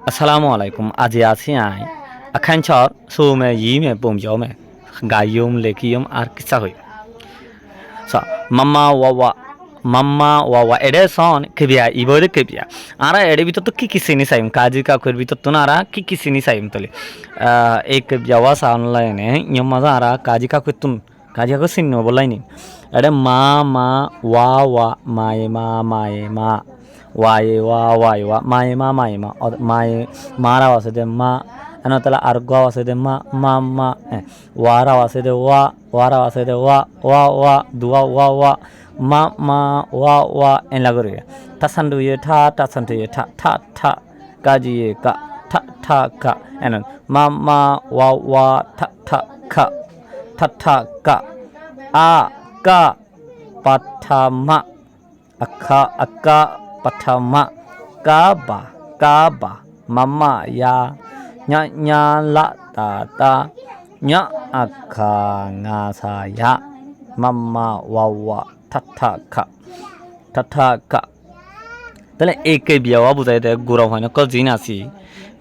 Assalamu alaikum. Aji aছি ai. Akhan chor su me yi me pom yo me. Gayum lekiyum ar kisa hoy. So mama wawa ede son kebia ibode kebia. Ara ede bitot to ki sini saim kaji ka kher bitot to nara ki sini saim tole. Ek jawa online e nyamaza ara kaji ka kutun kaji ka sinno bolai ni. Ede ma wa ma waye wa maye mara wasede ma anatala argo wasede ma wara wasede wara wasede wa dua wa wa en lagore tasandu ye tasandu ye ta kaji ye ta ka enan ma wa ta ka a ka patama aka patama kaba mama ya nya la ta nya aka nga sa ya mama wawa tata ka তাহলে এক বিয়াওয়া বুঝাই দেয় গুড়া হয় নকল জিন আছি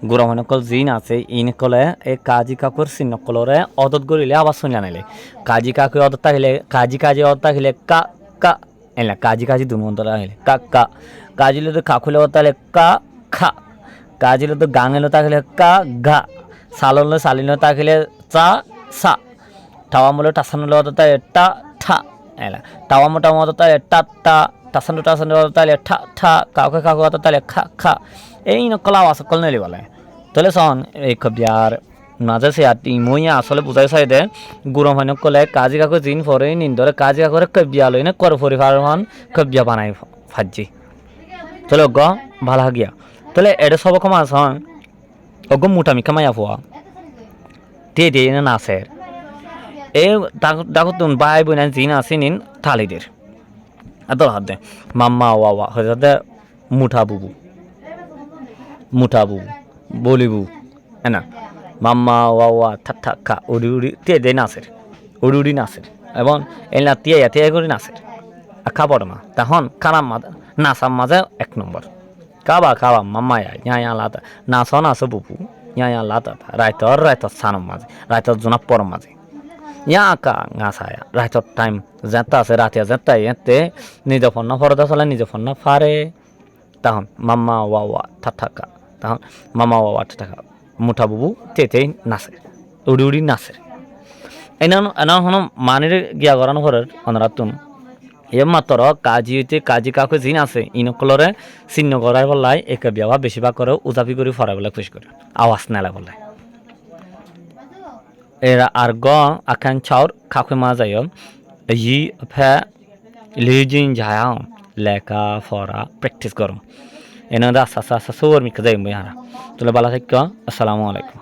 গুড়া হয় নকল জিন আছে ইনকলে এই কাজি কাকুর সিনকলরে অদত গরিলে আবার শুনে আনাইলে কাজি কাকু অদত তাহলে কাজি অদত তাহলে কা এলা কাজি দুমন্তর আহিলে কা কাজিলে তো কাকুলে অদত তাহলে খা কাজিলে তো গাঙেলে তাহলে গা সালিলে তাহলে সা টাওয়ামলে টাসানলে অদত তাহলে ঠা এলা টাওয়ামোটা অদত তাহলে টা tasandu tale ta kaku tale kha এই নকলা আসকল নেলি বলে তাহলে সন এই কবিয়ার মাঝে সে আটি মইয়া আসলে বুঝাই চাই দে গুরম হয় নকলে কাজি কাকু জিন ফরে নিন্দরে কাজি কাকুরে কবিয়া লই না কর ফরি ফারন কবিয়া বানাই ফাজি তাহলে গ ভালো গিয়া তাহলে এডে সব কমা সন অগ মুটা মি কামায়া ফুয়া তে না নাসের এ দাকু তুন বাই বইনা জিন আসিনিন থালিদের atau ada mama wawa ada muta bubu bolibu enak mama wawa tataka uri tiada nasir ebon elna tiada kori nasir akabar ma tahon karam ma nasam maza ek nomor kaba mama ya lata naso bubu ya lata raito sanam maza raito zona por maza ya ka ngasaya raito time zata se ratia zata yete nijo fonna forda sala nijo fonna fare tahon mama wawa tataka tahon mama wawa tataka muta bubu tete nasir uri nasir ena hono manire giya gorano horer onaratun এমাত্র Kazi কাকু জিন আছে ইনকলরে চিহ্ন করার বলাই একে বিয়া বেশিরভাগ করে উজাপি করে ফরা বলে খুশ করে আওয়াজ নেলা বলে এরা আর গ আখান চাউর খাকু মা যায় ই ফে লিজিন যায় লেখা ফরা প্র্যাকটিস করো এনাদা আস্তে আস্তে সবর মিকে যাই মুই হারা তাহলে ভালো থাকো আসসালামু আলাইকুম